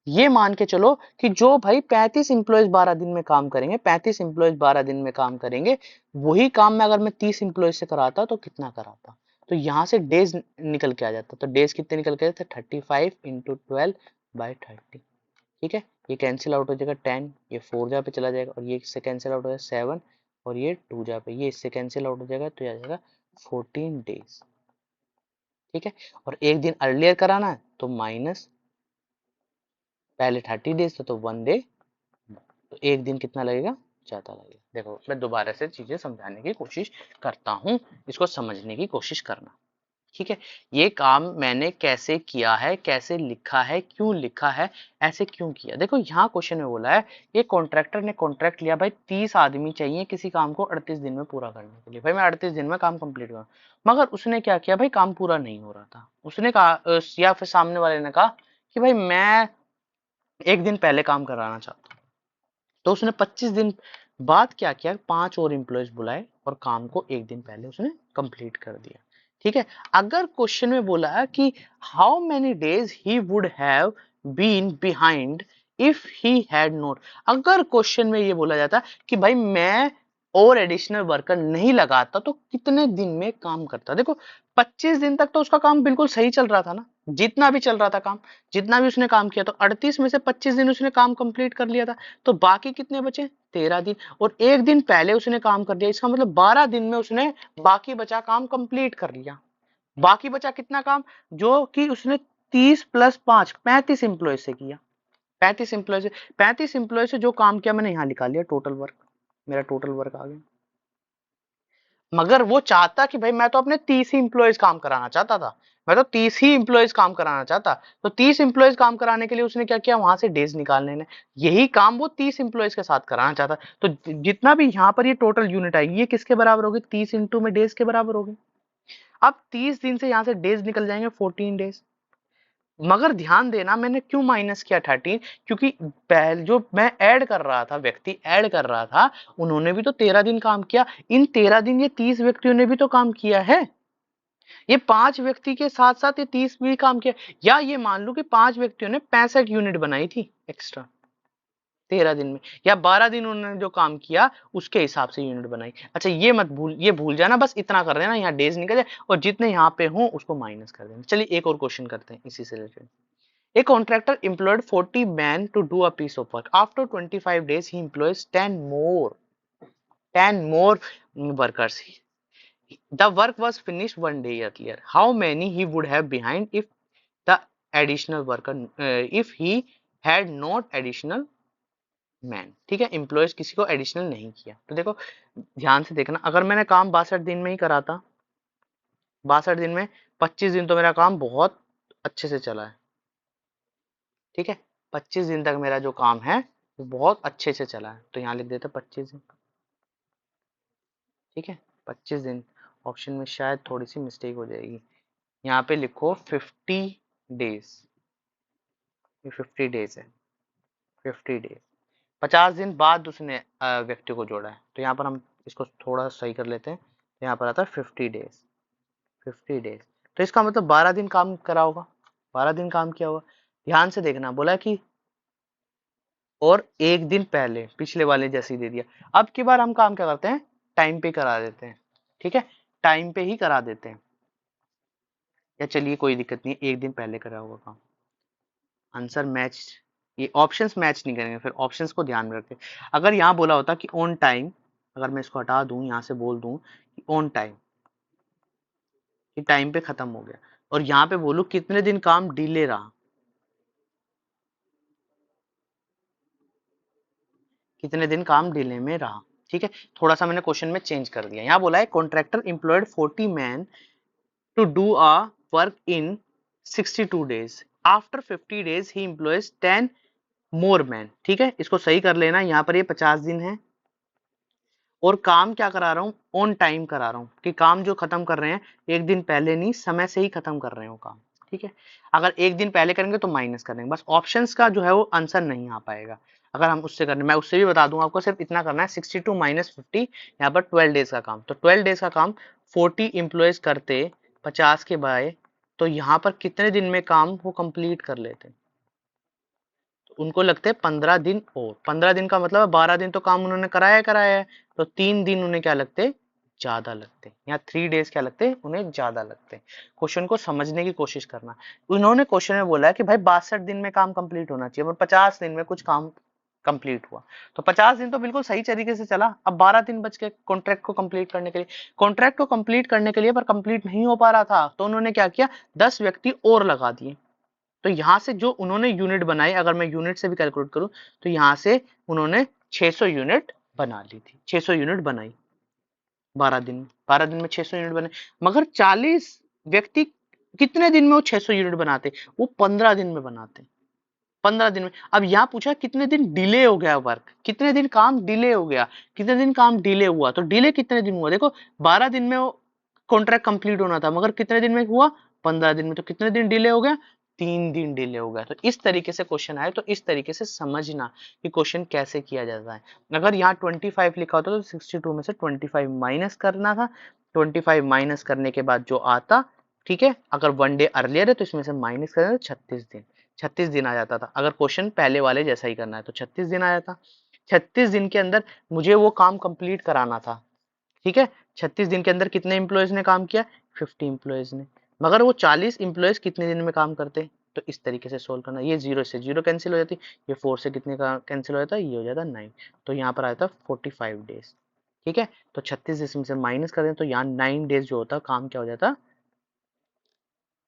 ये मान के चलो कि जो भाई 35 एम्प्लॉयज 12 दिन में काम करेंगे, 35 एम्प्लॉयज 12 दिन में काम करेंगे, वही काम में अगर मैं 30 एम्प्लॉयज से कराता तो कितना कराता। तो यहाँ से डेज निकल के आ जाता, तो डेज कितने निकल के आते 35 इंटू 12/30। ठीक है, ये कैंसिल आउट हो जाएगा 10, ये 4 जहाँ पे चला जाएगा और ये इससे कैंसिल आउट हो जाएगा 7 और ये 2 जहाँ पे, ये इससे कैंसिल आउट हो जाएगा तो ये आ जाएगा 14 डेज। ठीक है, और एक दिन अर्लियर कराना है तो माइनस, पहले 30 डेज था तो 1 डे, तो एक दिन कितना लगेगा ज्यादा लगेगा। देखो मैं दोबारा से चीजें समझाने की कोशिश करता हूँ, इसको समझने की कोशिश करना। ठीक है, ये काम मैंने कैसे किया है, कैसे लिखा है, क्यों लिखा है, ऐसे क्यों किया। देखो यहाँ क्वेश्चन में बोला है ये कॉन्ट्रैक्टर ने कॉन्ट्रैक्ट लिया, भाई 30 आदमी चाहिए किसी काम को 38 दिन में पूरा करने के लिए, भाई मैं 38 दिन में काम कंप्लीट करूँ। मगर उसने क्या किया भाई, काम पूरा नहीं हो रहा था, उसने कहा या फिर सामने वाले ने कहा कि भाई मैं एक दिन पहले काम कराना चाहता हूँ। तो उसने 25 दिन बाद क्या किया, 5 और एम्प्लॉयज बुलाए और काम को एक दिन पहले उसने कंप्लीट कर दिया। ठीक है, अगर क्वेश्चन में बोला है कि how many days he would have been behind if he had not, अगर क्वेश्चन में ये बोला जाता कि भाई मैं और एडिशनल वर्कर नहीं लगाता तो कितने दिन में काम करता। देखो 25 दिन तक तो उसका काम बिल्कुल सही चल रहा था ना, जितना भी चल रहा था काम, जितना भी उसने काम किया, तो 38 में से 25 दिन उसने काम कंप्लीट कर लिया था, तो बाकी कितने बचे 13 दिन, और एक दिन पहले उसने काम कर दिया, इसका मतलब 12 दिन में उसने बाकी बचा काम कंप्लीट कर लिया। बाकी बचा कितना काम, जो कि उसने 30 + 5 35 एम्प्लॉय से किया, 35 एम्प्लॉय से जो काम किया मैंने यहाँ लिखा लिया टोटल वर्क, मेरा टोटल वर्क आ गया। मगर वो चाहता कि भाई मैं तो अपने 30 ही एम्प्लॉयज काम कराना चाहता था, मैं तो 30 ही एम्प्लॉयज काम कराना चाहता, तो 30 एम्प्लॉयज काम कराने के लिए उसने क्या किया, वहां से डेज निकालने ने, यही काम वो 30 एम्प्लॉयज के साथ कराना चाहता। तो जितना भी यहाँ पर ये टोटल यूनिट आएगी ये किसके बराबर होगी, 30 इंटू में डेज के बराबर होगी। अब 30 दिन से यहाँ से डेज निकल जाएंगे 14 डेज। मगर ध्यान देना मैंने क्यों माइनस किया 13, क्योंकि पहले जो मैं ऐड कर रहा था, व्यक्ति ऐड कर रहा था, उन्होंने भी तो 13 दिन काम किया, इन 13 दिन ये 30 व्यक्तियों ने भी तो काम किया है, ये 5 व्यक्ति के साथ साथ ये 30 भी काम किया। या ये मान लो कि 5 व्यक्तियों ने 65 यूनिट बनाई थी एक्स्ट्रा 13 दिन में, या 12 दिन उन्होंने जो काम किया उसके हिसाब से यूनिट बनाई। अच्छा ये मत भूल, ये भूल जाना, बस इतना कर देना, यहाँ डेज निकल जाए और जितने यहाँ पे हों उसको माइनस कर देना। चलिए एक और क्वेश्चन करते हैं इसी से related. A contractor employed 40 men to do a piece of work. After 25 days, he employs 10 more workers. The work was finished 1 day earlier. How many he would have behind if the additional worker, if he had not additional man. ठीक है, एम्प्लॉयज किसी को एडिशनल नहीं किया। तो देखो ध्यान से देखना, अगर मैंने काम 62 दिन में ही करा था 62 दिन में 25 दिन तो मेरा काम बहुत अच्छे से चला है, ठीक है। 25 दिन तक मेरा जो काम है वो बहुत अच्छे से चला है, तो यहाँ लिख देते 25 दिन, ठीक है। 25 दिन, ऑप्शन में शायद थोड़ी सी मिस्टेक हो जाएगी, यहाँ पे लिखो 50 डेज, ये 50 डेज है, 50 डेज। 50 दिन बाद उसने व्यक्ति को जोड़ा है, तो यहाँ पर हम इसको थोड़ा सही कर लेते हैं, तो यहाँ पर आता है 50 डेज, 50 डेज। तो इसका मतलब 12 दिन काम करा होगा, 12 दिन काम किया होगा। ध्यान से देखना, बोला कि और एक दिन पहले, पिछले वाले जैसे ही दे दिया। अब की बार हम काम क्या करते हैं, टाइम पे करा देते हैं, ठीक है, टाइम पे ही करा देते हैं, या चलिए कोई दिक्कत नहीं, एक दिन पहले करा होगा काम। आंसर मैच, ये ऑप्शंस मैच नहीं करेंगे, फिर ऑप्शंस को ध्यान में रखें। अगर यहाँ बोला होता कि ऑन टाइम, अगर मैं इसको हटा दूं, यहाँ से बोल दूं कि ऑन टाइम, कि टाइम पे खत्म हो गया, और यहाँ पे बोलूं कितने दिन काम डिले रहा, कितने दिन काम डिले में रहा, ठीक है। थोड़ा सा मैंने क्वेश्चन में चेंज कर दिया, यहाँ बोला है contractor employed 40 man to do a work in 62 days, after 50 days he employs 10 more man, ठीक है। इसको सही कर लेना, यहाँ पर ये 50 दिन है, और काम क्या करा रहा हूँ, ऑन टाइम करा रहा हूँ, कि काम जो खत्म कर रहे हैं एक दिन पहले नहीं, समय से ही खत्म कर रहे हो काम, ठीक है। अगर एक दिन पहले करेंगे तो माइनस कर देंगे, बस ऑप्शंस का जो है वो आंसर नहीं आ पाएगा। अगर हम उससे करने, मैं उससे भी बता दूंगा आपको, सिर्फ इतना करना है, 62 माइनस 50, यहाँ पर 12 डेज का काम, तो 12 डेज का काम 40 इंप्लॉयज करते 50 के बाय, तो यहाँ पर कितने दिन में काम वो कंप्लीट कर लेते, उनको लगते हैं 15 दिन, और 15 दिन का मतलब 12 दिन तो काम उन्होंने कराया कराया है, तो 3 दिन उन्हें क्या लगते, ज्यादा लगते, या 3 डेज क्या लगते, उन्हें ज्यादा लगते। क्वेश्चन को समझने की कोशिश करना। उन्होंने क्वेश्चन में बोला है कि भाई 62 दिन में काम कंप्लीट होना चाहिए, और 50 दिन में कुछ काम कंप्लीट हुआ, तो 50 दिन तो बिल्कुल सही तरीके से चला, अब 12 दिन बच के कॉन्ट्रैक्ट को कंप्लीट करने के लिए, कॉन्ट्रैक्ट को कंप्लीट करने के लिए, पर कंप्लीट नहीं हो पा रहा था, तो उन्होंने क्या किया, 10 व्यक्ति और लगा दिए। तो यहां से जो उन्होंने यूनिट बनाई, अगर मैं यूनिट से भी कैलकुलेट करूं, तो यहां से उन्होंने 600 यूनिट बना ली थी, 600 यूनिट बनाई 12 दिन में, 12 दिन में 600 यूनिट बने। मगर 40 व्यक्ति कितने दिन में वो 600 यूनिट बनाते, वो 15 दिन में बनाते, 15 दिन में। अब यहाँ पूछा कितने दिन डिले हो गया वर्क, कितने दिन काम डिले हो गया, कितने दिन काम डिले हुआ, तो डिले कितने दिन हुआ, देखो 12 दिन में वो कॉन्ट्रैक्ट कंप्लीट होना था, मगर कितने दिन में हुआ, 15 दिन में, तो कितने दिन डिले हो गया, 3 दिन डिले हो गया। तो इस तरीके से क्वेश्चन आए, तो इस तरीके से समझना कि क्वेश्चन कैसे किया जाता है। अगर यहाँ 25 लिखा होता तो 62 में से 25 माइनस करना था, 25 माइनस करने के बाद जो आता, ठीक है, अगर 1 डे अर्लियर है तो इसमें से माइनस करें तो 36 दिन, 36 दिन आ जाता था। अगर क्वेश्चन पहले वाले जैसा ही करना है तो 36 दिन आ जाता। 36 दिन के अंदर मुझे वो काम कंप्लीट कराना था, ठीक है। 36 दिन के अंदर कितने इंप्लॉयज ने काम किया, 50 इंप्लॉयज ने, मगर वो 40 इंप्लॉयज कितने दिन में काम करते, तो इस तरीके से सोल्व करना। ये 0 से 0 कैंसिल हो जाती, ये 4 से कितने का कैंसिल हो जाता, ये हो जाता 9, तो यहाँ पर आया था 45 डेज, ठीक है। तो 36 इसमें से माइनस कर दें, तो यहाँ 9 डेज जो होता काम क्या हो जाता,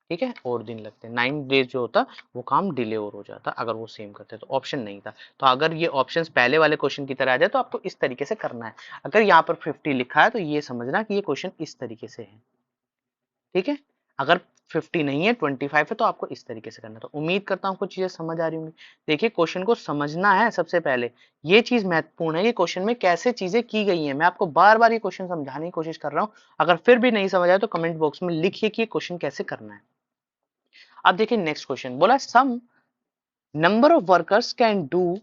ठीक है, और दिन लगते, 9 डेज जो होता वो काम डिले और हो जाता, अगर वो सेम करते, तो ऑप्शन नहीं था। तो अगर ये ऑप्शंस पहले वाले क्वेश्चन की तरह आ जाए तो आपको इस तरीके से करना है। अगर यहाँ पर 50 लिखा है तो ये समझना कि ये क्वेश्चन इस तरीके से है, ठीक है। अगर 50 नहीं है, 25 है, तो आपको इस तरीके से करना है। तो उम्मीद करता हूँ आपको चीजें समझ आ रही होंगी। देखिए क्वेश्चन को समझना है, सबसे पहले ये चीज महत्वपूर्ण है कि क्वेश्चन में कैसे चीजें की गई हैं। मैं आपको बार बार ये क्वेश्चन समझाने की कोशिश कर रहा हूँ, अगर फिर भी नहीं समझ आया तो कमेंट बॉक्स में लिखिए कि ये क्वेश्चन कैसे करना है। अब देखिए नेक्स्ट क्वेश्चन, बोला some number of workers can do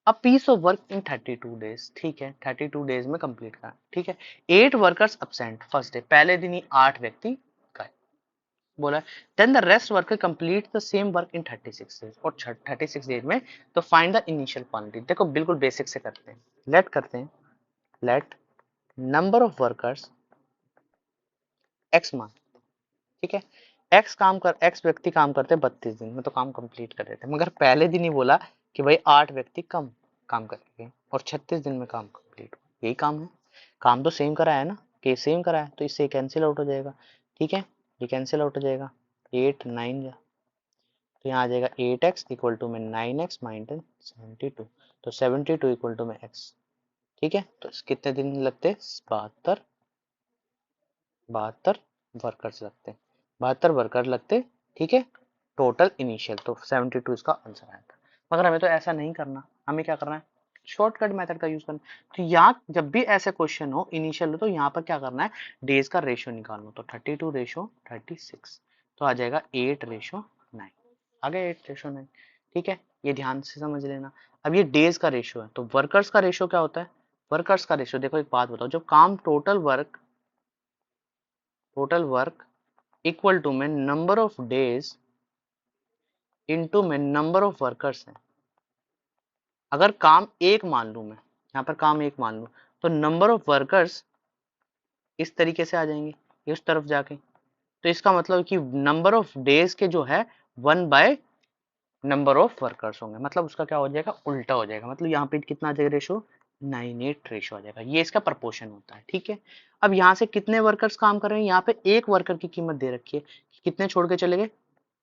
a piece of work in 32 days, ठीक है, 32 डेज में कंप्लीट करना, ठीक है। 8 वर्कर्स अब्सेंट फर्स्ट डे, पहले दिन ही 8 व्यक्ति गए, बोला then the rest worker complete the same work in 36 days, और 36 डेज में, तो फाइंड द इनिशियल क्वांटिटी। देखो बिल्कुल बेसिक से करते हैं, लेट करते हैं, let number of workers x मान, ठीक है। एक्स व्यक्ति काम करते हैं 32 दिन में, तो काम कंप्लीट कर देते हैं, मगर पहले दिन ही बोला कि भाई 8 व्यक्ति कम काम करेंगे, और 36 दिन में काम कंप्लीट हो, यही काम है, काम तो सेम करा है ना, के सेम करा है, तो इससे कैंसिल आउट हो जाएगा, ठीक है, ये कैंसिल आउट हो जाएगा, 8 9 जा, तो यहाँ आ जाएगा 8x इक्वल टू में 9x माइनस 72, तो 72 इक्वल टू में x, ठीक है। तो कितने दिन लगते, 72, 72 वर्कर्स लगते, 72 वर्कर लगते, ठीक है, टोटल इनिशियल। तो 72 इसका आंसर आया था। मगर हमें तो ऐसा नहीं करना, हमें क्या करना है, शॉर्टकट मेथड का यूज करना। तो यहाँ जब भी ऐसे क्वेश्चन हो इनिशियल हो, तो यहाँ पर क्या करना है, डेज का रेशियो निकालना। तो 32:36, तो आ जाएगा 8:9, आ गया 8:9, ठीक है, ये ध्यान से समझ लेना। अब ये डेज का रेशियो है, तो वर्कर्स का रेशियो क्या होता है, वर्कर्स का रेशियो देखो, एक बात बताओ, जब काम टोटल वर्क इक्वल टू में नंबर ऑफ डेज इनटू में नंबर ऑफ वर्कर्स है। अगर काम एक मान लूं मैं, यहाँ पर काम एक मान लूं, तो नंबर ऑफ वर्कर्स इस तरीके से आ जाएंगे, इस तरफ जाके। तो इसका मतलब कि नंबर ऑफ डेज के जो है 1 by नंबर ऑफ वर्कर्स होंगे, मतलब उसका क्या हो जाएगा, उल्टा हो जाएगा। मतलब यहाँ पे कितना आ जाएगा रेशो, 9:8 रेशो आ जाएगा। ये इसका प्रपोर्शन होता है, ठीक है। अब यहाँ से कितने वर्कर्स काम कर रहे हैं, यहाँ पे एक वर्कर की कीमत दे रखी है, कितने छोड़ के चले गए,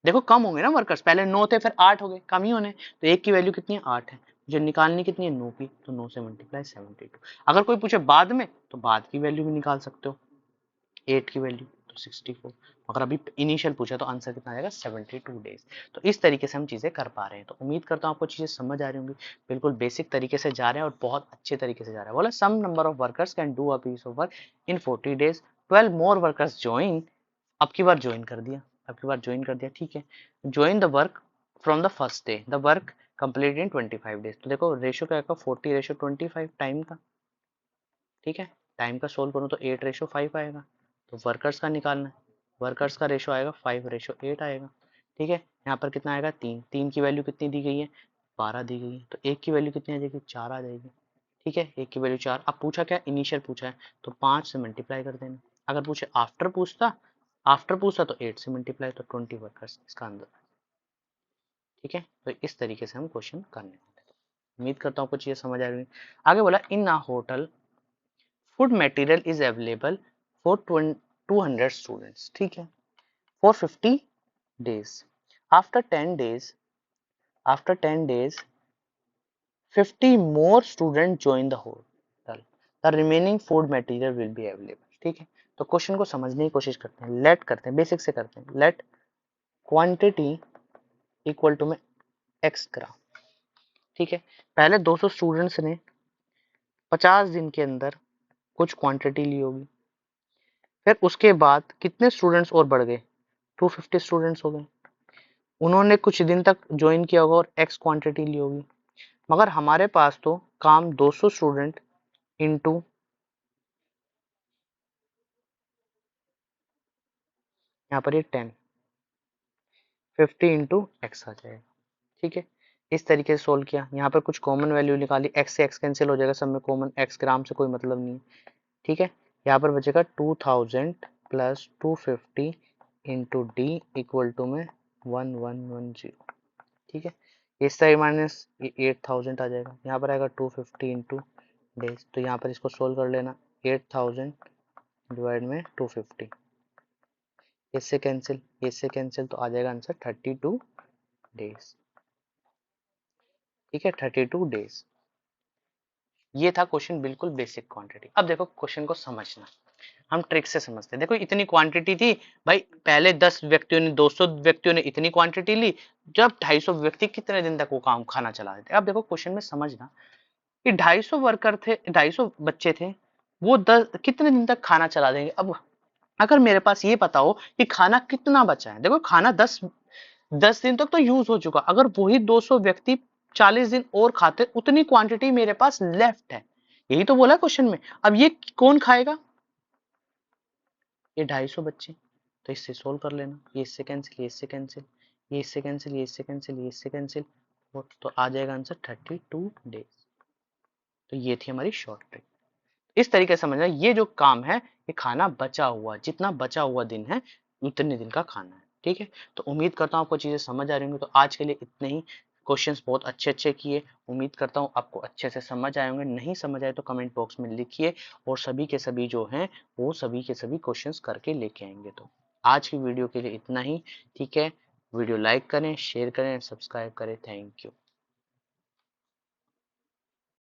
देखो कम होंगे ना वर्कर्स, पहले 9 थे फिर 8 हो गए, कम ही होने। तो एक की वैल्यू कितनी है, 8 है, जो निकालनी कितनी है, 9 की, तो 9 से मल्टीप्लाई 72। अगर कोई पूछे बाद में, तो बाद की वैल्यू भी निकाल सकते हो, 8 की वैल्यू तो 64। अगर अभी इनिशियल पूछा तो आंसर कितना आएगा, 72 डेज। तो इस तरीके से हम चीजें कर पा रहे हैं। तो उम्मीद करता हूँ आपको चीजें समझ आ रही होंगी। बिल्कुल बेसिक तरीके से जा रहे हैं और बहुत अच्छे तरीके से जा रहे हैं। बोला some number of workers can do a piece of work in 40 days, 12 more workers join. अब की बार ज्वाइन कर दिया, अब की बार ज्वाइन कर दिया, ठीक है। Join the work from the first day, the work complete in 25 days. तो देखो रेशियो क्या आएगा, 40:25 टाइम का, ठीक है। टाइम का सोल्व करूँ तो 8:5 आएगा। तो वर्कर्स का निकालना है, वर्कर्स का रेशो आएगा 5:8 आएगा, ठीक है। यहाँ पर कितना आएगा, 3, 3 की वैल्यू कितनी दी गई है, 12 दी गई है। तो एक की वैल्यू कितनी आ जाएगी, 4 आ जाएगी, ठीक है। एक की वैल्यू 4। अब पूछा क्या, इनिशियल पूछा है, तो 5 से मल्टीप्लाई कर देना। अगर पूछे आफ्टर पूछता तो 8 से मल्टीप्लाई, तो 20 वर्कर्स इसका आंसर, ठीक है। तो इस तरीके से हम क्वेश्चन करने वाले हैं। उम्मीद करता हूँ आपको चीजें समझ आ रही है। आगे बोला, in a hotel food material is available for 200 students, ठीक है, for 50 days. After 10 days, after 10 days 50 more students join the hotel, the remaining food material will be available, ठीक है। तो क्वेश्चन को समझने की कोशिश करते हैं, लेट करते हैं, बेसिक से करते हैं। लेट क्वांटिटी इक्वल टू में x ग्राम, ठीक है। पहले 200 स्टूडेंट्स ने 50 दिन के अंदर कुछ क्वांटिटी ली होगी, फिर उसके बाद कितने स्टूडेंट्स और बढ़ गए, 250 स्टूडेंट्स हो गए। उन्होंने कुछ दिन तक ज्वाइन किया होगा और एक्स क्वांटिटी ली होगी। मगर हमारे पास तो काम 200 स्टूडेंट इंटू, यहाँ पर ये 10, 50 इंटू एक्स आ जाएगा, ठीक है। इस तरीके से सोल्व किया। यहाँ पर कुछ कॉमन वैल्यू निकाली, एक्स से एक्स कैंसिल हो जाएगा, सब में कॉमन, एक्स ग्राम से कोई मतलब नहीं, ठीक है। यहाँ पर बचेगा 2000 plus 250 into D equal to में 1110, ठीक है। इस साइड माइनस ये 8000 आ जाएगा, यहाँ पर आएगा 250 इंटू डेज। तो यहाँ पर इसको सोल्व कर लेना, 8000 डिवाइड में 250, इससे कैंसिल, इससे कैंसिल, तो आ जाएगा आंसर 32 डेज, ठीक है, 32 डेज। ये था क्वेश्चन, बिल्कुल बेसिक क्वांटिटी। अब देखो क्वेश्चन को समझना, हम ट्रिक से समझते हैं। देखो इतनी क्वांटिटी थी भाई, पहले 10 व्यक्तियों ने, 200 व्यक्तियों ने इतनी क्वांटिटी ली, जब 250 व्यक्ति कितने दिन तक वो काम खाना चला रहे थे। अब देखो क्वेश्चन में समझना कि 250 वर्कर थे, 250 बच्चे थे, वो 10 कितने दिन तक खाना चला देंगे। अब अगर मेरे पास ये पता हो कि खाना कितना बचा है, देखो खाना 10 दिन तक तो यूज हो चुका, अगर वही 200 व्यक्ति 40 दिन और खाते, उतनी क्वांटिटी मेरे पास लेफ्ट है, यही तो बोला क्वेश्चन में। अब ये कौन खाएगा, ये 250 बच्चे। तो इससे सोल्व कर लेना, ये इससे कैंसिल, ये इससे कैंसिल, ये इससे कैंसिल, ये इससे कैंसिल, ये इससे कैंसिल, तो आ जाएगा आंसर 32 डेज। तो ये थी हमारी शॉर्ट ट्रिक। इस तरीके से समझना, ये जो काम है, ये खाना बचा हुआ, जितना बचा हुआ दिन है उतने दिन का खाना है, ठीक है। तो उम्मीद करता हूँ आपको चीजें समझ आ रही होंगी। तो आज के लिए इतने ही। क्वेश्चंस बहुत अच्छे अच्छे किए, उम्मीद करता हूँ आपको अच्छे से समझ आए होंगे। नहीं समझ आए तो कमेंट बॉक्स में लिखिए, और सभी के सभी जो हैं वो सभी के सभी क्वेश्चंस करके लेके आएंगे। तो आज की वीडियो के लिए इतना ही, ठीक है। वीडियो लाइक करें, शेयर करें, सब्सक्राइब करें। Thank you.